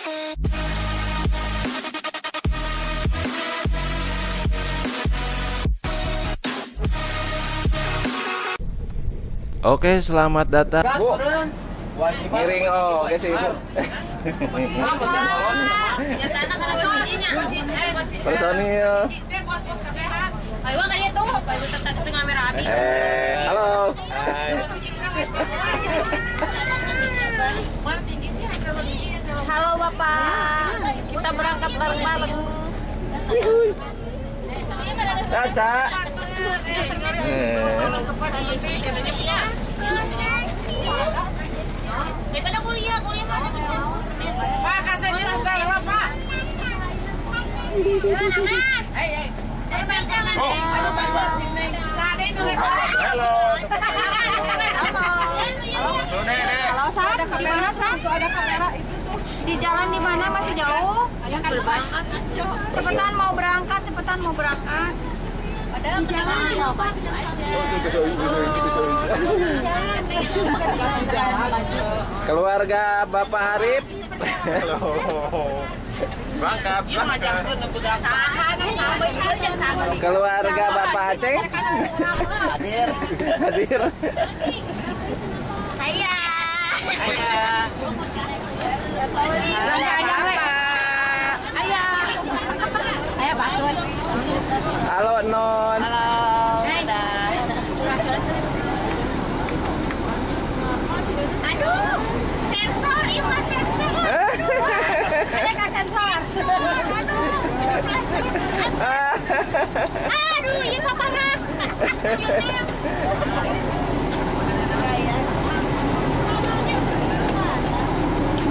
Oke, selamat datang. Bu, miring oke sih Bu. Personil. Ayo kan itu, tengah merah abi. Halo. Halo Bapak, kita berangkat bareng-bareng. Caca. Daripada kuliah mana bisa? Pak, kasihnya suka lewat, Pak. Halo. Halo, Sa. Di mana, Sa? Ada kamera itu tuh. Di jalan di mana masih jauh? Cepetan mau berangkat, Ada di jalan di apa? Keluarga Bapak Harip. Berangkat. Keluarga Bapak Aceh. Hadir. Saya. Ayo, Pak. Halo Non. Aduh, sensor, Ima sensor. Ada nggak sensor? Aduh, ini apa nak?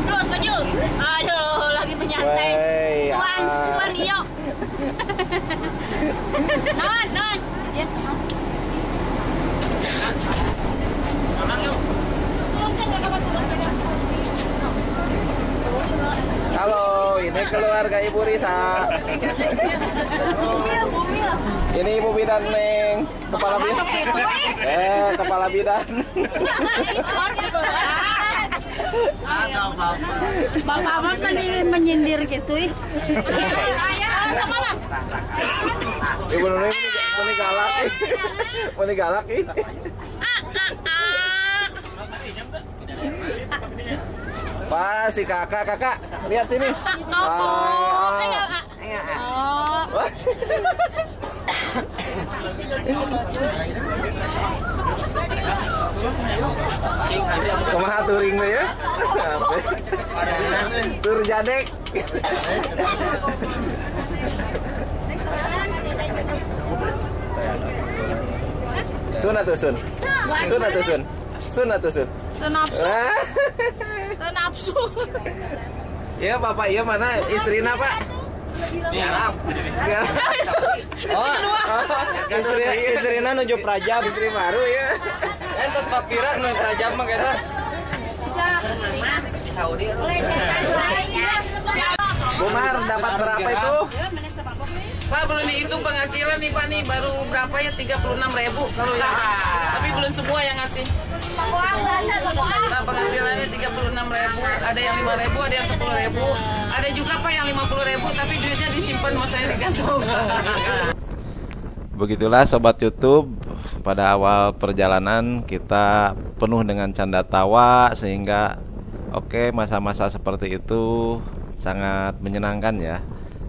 Terus maju. Aduh, lagi menyantai. Tuan Dio. Non. Ya. Halo, ini keluarga Ibu Risa. Bumil. Ini Ibu Bidan Neng, kepala bidan. Kepala bidan. Bapak mah kan ini menyindir gitu ih. Ibu Neng ini galak. Ini galak ih. Pas si kakak, lihat sini. Kumaha touring deh ya? Tur jadek. Sun. Nafsu. Ya Bapak, iya mana istrina Pak? Istrina nuju prajab, istri baru ya. Entos papira nu prajab mah kita. Bumar dapat berapa itu? Pak, belum dihitung penghasilan nih Pak nih, baru berapa ya, 36.000 kalau yang tapi belum semua yang ngasih. Nah, penghasilannya 36.000, ada yang 5.000, ada yang 10.000, ada juga Pak yang 50.000 tapi duitnya disimpan mas saya di kantong. Begitulah Sobat YouTube, pada awal perjalanan kita penuh dengan canda tawa sehingga masa-masa seperti itu sangat menyenangkan ya,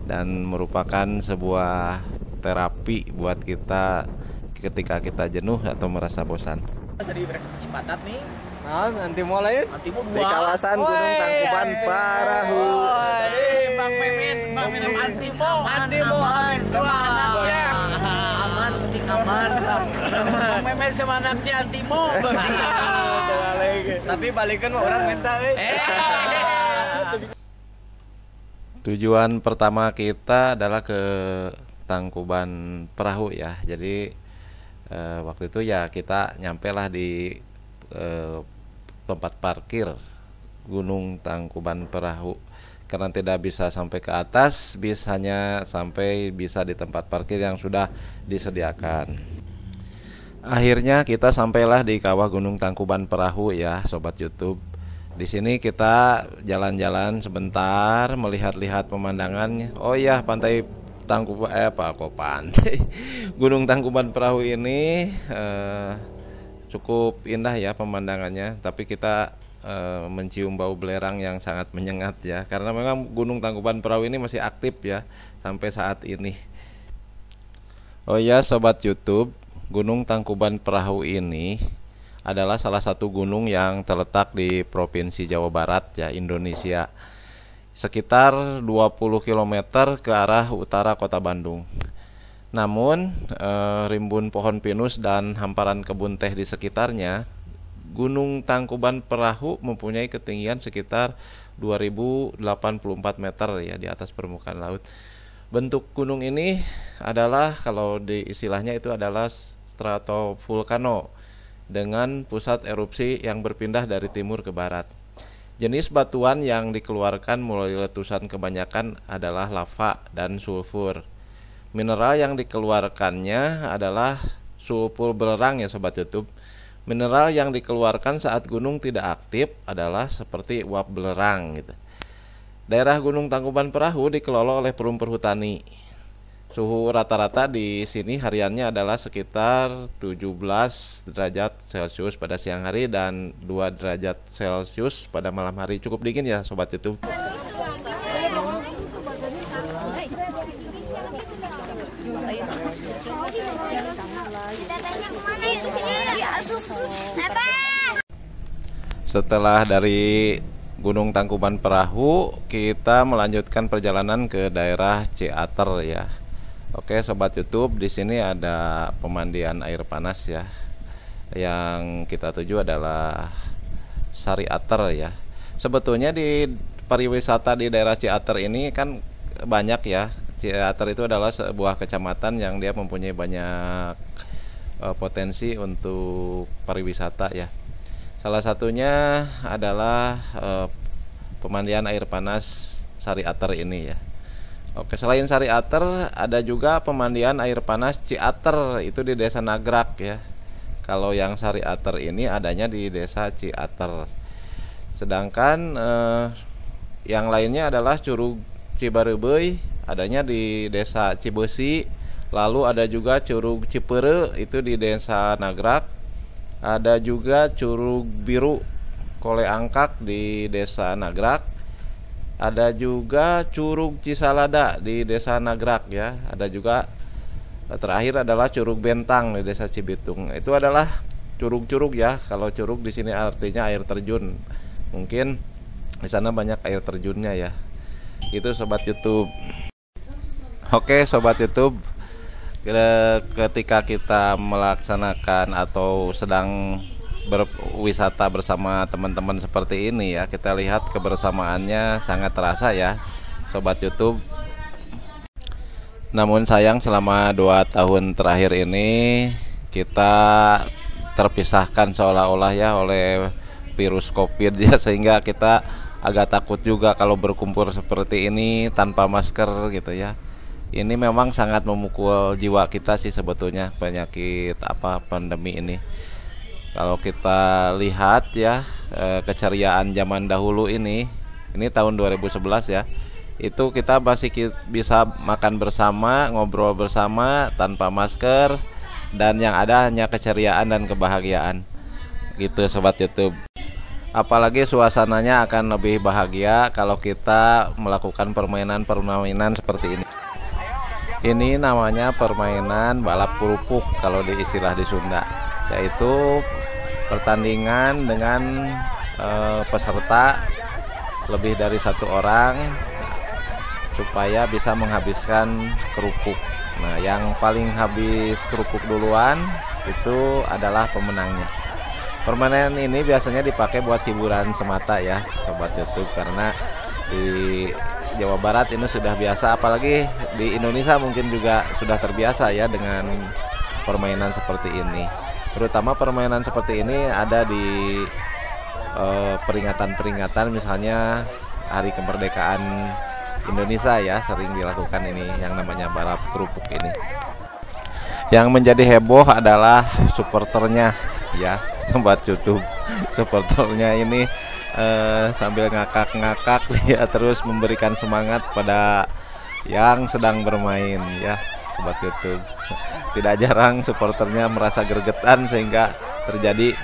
dan merupakan sebuah terapi buat kita ketika kita jenuh atau merasa bosan. Di Cipatat nih. Nah, nanti mulai Nanti mau di kawasan Gunung Tangkuban Parahu. Bang Mimin antimo habis semangatnya. Aman, penting aman. Bang Mimin semangatnya antimo. Tapi balikan orang minta Tujuan pertama kita adalah ke Tangkuban Perahu ya. Jadi waktu itu ya kita nyampe lah di tempat parkir Gunung Tangkuban Perahu. Karena tidak bisa sampai ke atas, bis hanya sampai bisa di tempat parkir yang sudah disediakan. Akhirnya kita sampailah di kawah Gunung Tangkuban Perahu ya Sobat YouTube. Di sini kita jalan-jalan sebentar, melihat-lihat pemandangan. Oh iya, pantai pantai Gunung Tangkuban Perahu ini cukup indah ya pemandangannya. Tapi kita mencium bau belerang yang sangat menyengat ya, karena memang Gunung Tangkuban Perahu ini masih aktif ya sampai saat ini. Oh ya sobat YouTube, Gunung Tangkuban Perahu ini adalah salah satu gunung yang terletak di Provinsi Jawa Barat ya, Indonesia. Sekitar 20 km ke arah utara Kota Bandung. Namun rimbun pohon pinus dan hamparan kebun teh di sekitarnya, Gunung Tangkuban Perahu mempunyai ketinggian sekitar 2084 meter ya di atas permukaan laut. Bentuk gunung ini adalah, kalau di istilahnya itu adalah stratovolcano dengan pusat erupsi yang berpindah dari timur ke barat. Jenis batuan yang dikeluarkan melalui letusan kebanyakan adalah lava dan sulfur. Mineral yang dikeluarkannya adalah sulfur belerang ya sobat YouTube. Mineral yang dikeluarkan saat gunung tidak aktif adalah seperti uap belerang gitu. Daerah Gunung Tangkuban Perahu dikelola oleh Perum Perhutani. Suhu rata-rata di sini hariannya adalah sekitar 17 derajat Celcius pada siang hari dan 2 derajat Celcius pada malam hari. Cukup dingin ya sobat YouTube. Setelah dari Gunung Tangkuban Perahu, kita melanjutkan perjalanan ke daerah Ciater ya. Oke sobat YouTube, di sini ada pemandian air panas ya. Yang kita tuju adalah Sari Ater ya. Sebetulnya di pariwisata di daerah Ciater ini kan banyak ya. Ciater itu adalah sebuah kecamatan yang dia mempunyai banyak potensi untuk pariwisata ya. Salah satunya adalah pemandian air panas Sari Ater ini ya. Oke, selain Sari Ater ada juga pemandian air panas Ciater, itu di Desa Nagrak ya. Kalau yang Sari Ater ini adanya di Desa Ciater. Sedangkan yang lainnya adalah Curug Cibareubeuy, adanya di Desa Cibeusi. Lalu ada juga Curug Cipere, itu di Desa Nagrak. Ada juga Curug Biru Kole Angkak di Desa Nagrak. Ada juga Curug Cisalada di Desa Nagrak ya. Ada juga terakhir adalah Curug Bentang di Desa Cibitung. Itu adalah curug-curug ya. Kalau curug di sini artinya air terjun. Mungkin di sana banyak air terjunnya ya. Itu sobat YouTube. Oke sobat YouTube, ketika kita melaksanakan atau sedang berwisata bersama teman-teman seperti ini ya, kita lihat kebersamaannya sangat terasa ya sobat YouTube. Namun sayang selama 2 tahun terakhir ini kita terpisahkan seolah-olah ya oleh virus COVID ya, sehingga kita agak takut juga kalau berkumpul seperti ini tanpa masker gitu ya. Ini memang sangat memukul jiwa kita sih sebetulnya, penyakit pandemi ini. Kalau kita lihat ya keceriaan zaman dahulu ini tahun 2011 ya, itu kita masih bisa makan bersama, ngobrol bersama tanpa masker, dan yang ada hanya keceriaan dan kebahagiaan gitu sobat YouTube. Apalagi suasananya akan lebih bahagia kalau kita melakukan permainan seperti ini. Ini namanya permainan balap kerupuk kalau di istilah di Sunda, yaitu pertandingan dengan peserta lebih dari 1 orang supaya bisa menghabiskan kerupuk. Nah, yang paling habis kerupuk duluan itu adalah pemenangnya. Permainan ini biasanya dipakai buat hiburan semata ya sobat YouTube, karena di Jawa Barat ini sudah biasa, apalagi di Indonesia mungkin juga sudah terbiasa ya dengan permainan seperti ini. Terutama permainan seperti ini ada di peringatan-peringatan, misalnya Hari Kemerdekaan Indonesia ya, sering dilakukan ini yang namanya balap kerupuk ini. Yang menjadi heboh adalah supporternya ya sobat YouTube. Supporternya ini sambil ngakak-ngakak dia terus memberikan semangat pada yang sedang bermain ya sobat YouTube. Tidak jarang supporternya merasa gregetan sehingga terjadi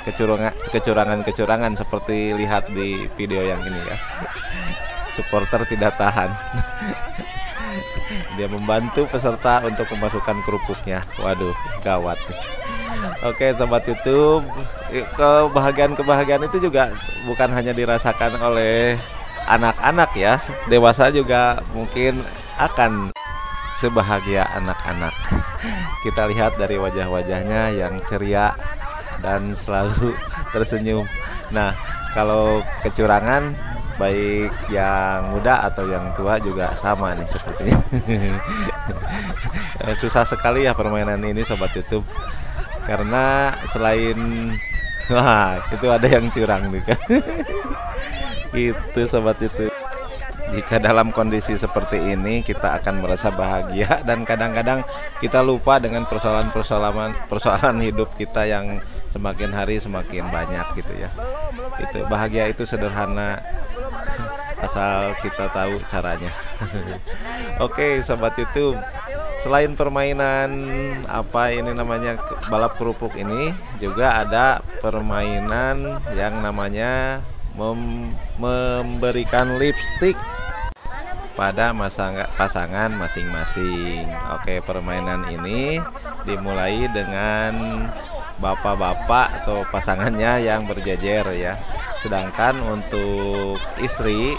kecurangan-kecurangan seperti lihat di video yang ini ya. Supporter tidak tahan. Dia membantu peserta untuk memasukkan kerupuknya. Waduh, gawat. Oke, sobat YouTube, kebahagiaan itu juga bukan hanya dirasakan oleh anak-anak ya. Dewasa juga mungkin akan sebahagia anak-anak. Kita lihat dari wajah-wajahnya yang ceria dan selalu tersenyum. Nah, kalau kecurangan baik yang muda atau yang tua juga sama nih sepertinya. Susah sekali ya permainan ini sobat YouTube, karena selain itu ada yang curang juga. Gitu sobat YouTube. Jika dalam kondisi seperti ini kita akan merasa bahagia dan kadang-kadang kita lupa dengan persoalan hidup kita yang semakin hari semakin banyak gitu ya. Itu bahagia itu sederhana asal kita tahu caranya. Oke sobat YouTube, selain permainan balap kerupuk ini juga ada permainan yang namanya memberikan lipstik pada pasangan masing-masing. Oke, permainan ini dimulai dengan bapak-bapak atau pasangannya yang berjejer ya. Sedangkan untuk istri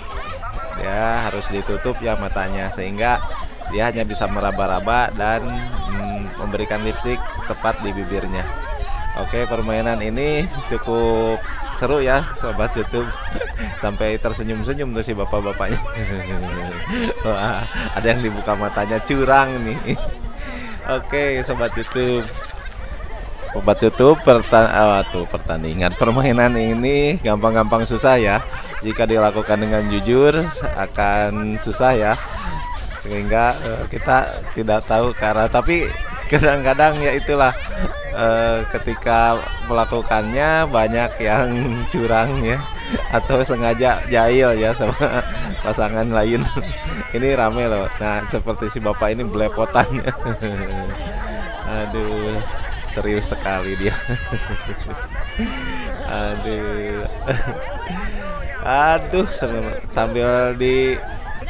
dia harus ditutup ya matanya sehingga dia hanya bisa meraba-raba dan memberikan lipstik tepat di bibirnya. Oke, permainan ini cukup seru ya sobat YouTube. Sampai tersenyum-senyum tuh si bapak-bapaknya. Wah, ada yang dibuka matanya, curang nih. Oke sobat YouTube, pertandingan permainan ini gampang-gampang susah ya. Jika dilakukan dengan jujur akan susah ya, sehingga kita tidak tahu cara. Tapi kadang-kadang ya itulah, ketika melakukannya banyak yang curang ya, atau sengaja jahil ya sama pasangan lain. Ini rame loh. Nah seperti si bapak ini belepotan. Aduh, serius sekali dia. Aduh, sambil di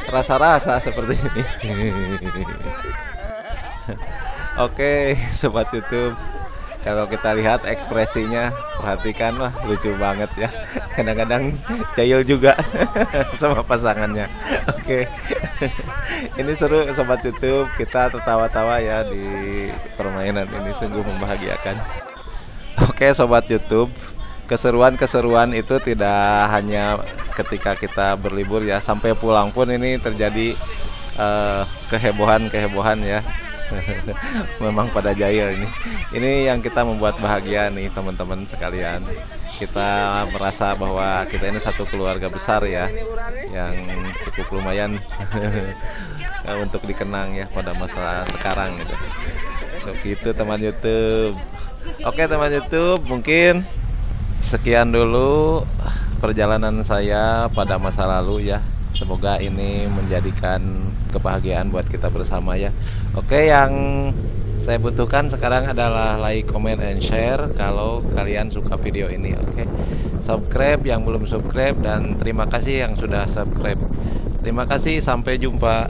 rasa-rasa seperti ini. Oke sobat YouTube, kalau kita lihat ekspresinya, perhatikan, wah lucu banget ya. Kadang-kadang jahil juga sama pasangannya. Oke. Ini seru sobat YouTube, kita tertawa-tawa ya di permainan ini, sungguh membahagiakan. Oke sobat YouTube, keseruan-keseruan itu tidak hanya ketika kita berlibur ya, sampai pulang pun ini terjadi kehebohan ya. Memang pada jahil ini. Ini yang kita membuat bahagia nih teman-teman sekalian. Kita merasa bahwa kita ini satu keluarga besar ya, yang cukup lumayan untuk dikenang ya pada masa sekarang gitu. Begitu teman YouTube. Oke teman YouTube, mungkin sekian dulu perjalanan saya pada masa lalu ya. Semoga ini menjadikan kebahagiaan buat kita bersama ya. Oke, yang saya butuhkan sekarang adalah like, comment, and share kalau kalian suka video ini. Oke, subscribe yang belum subscribe, dan terima kasih yang sudah subscribe. Terima kasih, sampai jumpa.